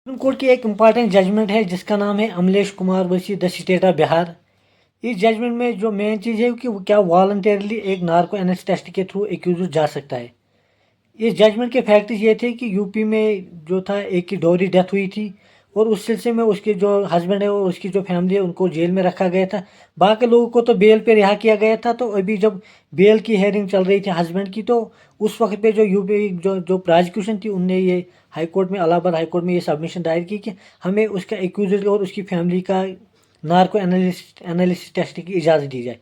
Supreme court की एक important judgement है जिसका नाम है अमलेश कुमार वर्सी द स्टेट ऑफ बिहार। इस जजमेंट में जो मेन चीज़ है कि वो क्या वॉलंटरली एक नार्को एनालिसिस टेस्ट के थ्रू एक्यूज जा सकता है। इस जजमेंट के फैक्ट्स ये थे कि यूपी में जो था एक की डोरी डेथ हुई थी और उस सिलसिले में उसके जो हस्बैंड है और उसकी जो फैमिली है उनको जेल में रखा गया था। बाकी लोगों को तो बेल पे रिहा किया गया था। तो अभी जब बेल की हेयरिंग चल रही थी हस्बैंड की, तो उस वक्त पे जो यूपी जो जो प्रोसिक्यूशन थी उनने ये हाई कोर्ट में, इलाहाबाद हाई कोर्ट में ये सबमिशन दायर की कि हमें उसका एक्यूज़ड और उसकी फैमिली का नार्को एनालिसिस टेस्ट की इजाज़त दी जाए।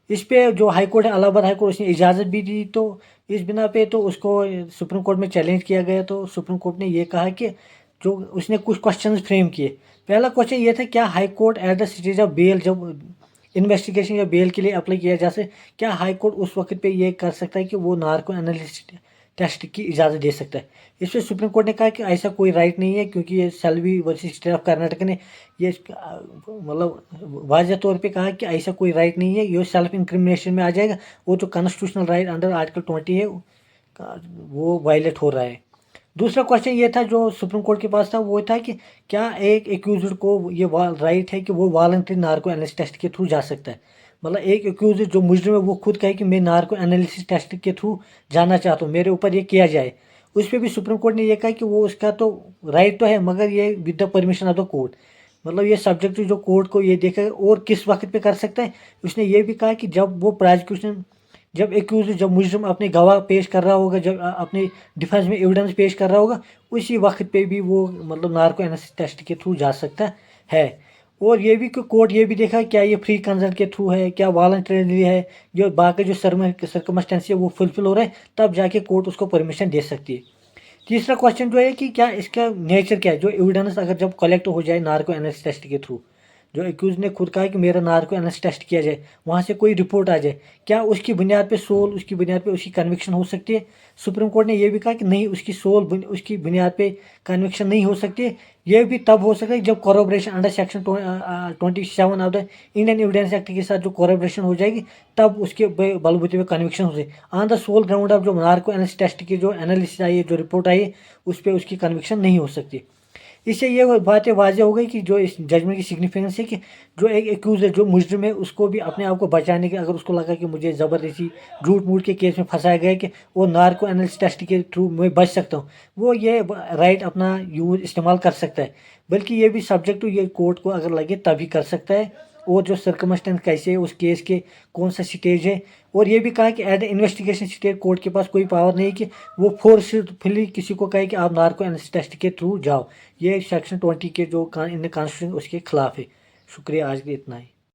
इस पे जो हाई कोर्ट है, इलाहाबाद हाई कोर्ट, उसने इजाज़त भी दी। तो इस बिना पे तो उसको सुप्रीम कोर्ट में चैलेंज किया गया। तो सुप्रीम कोर्ट ने ये कहा कि जो उसने कुछ क्वेश्चंस फ्रेम किए। पहला क्वेश्चन ये था, क्या high court at the stage of bail, जब इन्वेस्टिगेशन या बेल के लिए अप्लाई किया जा सके, क्या हाई कोर्ट उस वक्त पे ये कर सकता है कि वो नार्को एनालिसिस टेस्ट की इजाज़त दे सकता है। इस पर सुप्रीम कोर्ट ने कहा कि ऐसा कोई राइट नहीं है, क्योंकि ये Selvi versus state of Karnataka ने ये मतलब वाज़ह तौर पे कहा कि ऐसा कोई राइट नहीं है, ये सेल्फ इंक्रिमिनेशन में आ जाएगा। वो जो कॉन्स्टिट्यूशनल राइट अंडर आर्टिकल 20 है वो वायलेट हो रहा है। दूसरा क्वेश्चन ये था जो सुप्रीम कोर्ट के पास था, वो था कि क्या एक एक्यूज्ड को ये राइट है कि वो वॉलंटरी नार्को एनालिसिस टेस्ट के थ्रू जा सकता है। मतलब एक एक्यूज्ड जो मुजरिम है वो खुद कहे कि मैं नार्को एनालिसिस टेस्ट के थ्रू जाना चाहता हूँ, मेरे ऊपर ये किया जाए। उस पर भी सुप्रीम कोर्ट ने ये कहा कि वो उसका तो राइट तो है, मगर ये with the permission of the court. मतलब ये सब्जेक्ट जो कोर्ट को ये देखेगा और किस वक्त पे कर सकता है। उसने ये भी कहा कि जब वो प्रोसिक्यूशन, जब एक्यूज, जब मुजरिम अपने गवाह पेश कर रहा होगा, जब अपने डिफेंस में एविडेंस पेश कर रहा होगा, उसी वक्त पे भी वो मतलब नार्को एनालिसिस टेस्ट के थ्रू जा सकता है। और ये भी कि कोर्ट ये भी देखा क्या ये फ्री कंसर्ट के थ्रू है, क्या वॉलंटरीली है, जो बाकी जो सर्कमस्टेंस है वो फुलफिल हो रहा है, तब जाके कोर्ट उसको परमिशन दे सकती है। तीसरा क्वेश्चन जो है कि क्या इसका नेचर क्या है, जो एविडेंस अगर जब कलेक्ट हो जाए नार्को एनालिसिस टेस्ट के थ्रू, जो एक्यूज ने खुद कहा कि मेरा नार्को एनालिसिस टेस्ट किया जाए, वहाँ से कोई रिपोर्ट आ जाए, क्या उसकी बुनियाद पे सोल, उसकी बुनियाद पे उसकी कन्विक्शन हो सकती है। सुप्रीम कोर्ट ने यह भी कहा कि नहीं, उसकी उसकी बुनियाद पे कन्विक्शन नहीं हो सकती है। यह भी तब हो सकता है जब corroboration under section 27 of the Indian Evidence Act के साथ जो कोरोबरेशन हो जाएगी, तब उसके बलबूते पे कन्विक्शन हो जाए। On the sole ground of जो नार्को एनालिसिस टेस्ट की जो एनालिसिस आई है, जो रिपोर्ट आई है, उस पर उसकी कन्विक्शन नहीं हो सकती। इससे ये बातें वाज़ेह हो गई कि जो इस जजमेंट की सिग्निफिकेंस है कि जो एक एक्यूज है, जो मुजरिम है, उसको भी अपने आप को बचाने के, अगर उसको लगा कि मुझे ज़बरदस्ती झूठ मूठ के केस में फंसाया गया कि वो नार्को एनालिसिस टेस्ट के थ्रू मैं बच सकता हूँ, वो ये राइट अपना यूज इस्तेमाल कर सकता है। बल्कि ये भी सब्जेक्ट ये कोर्ट को अगर लगे तभी कर सकता है, और जो सर्कमस्टेंस कैसे है, उस केस के कौन सा स्टेज है। और ये भी कहा कि एट इन्वेस्टिगेशन स्टेज कोर्ट के पास कोई पावर नहीं कि वो फोर्सफुली किसी को कहे कि आप नार्को एनालिसिस टेस्ट के थ्रू जाओ। ये सेक्शन 20 के जो इंडियन कॉन्स्टिट्यूशन उसके खिलाफ है। शुक्रिया, आज के इतना ही।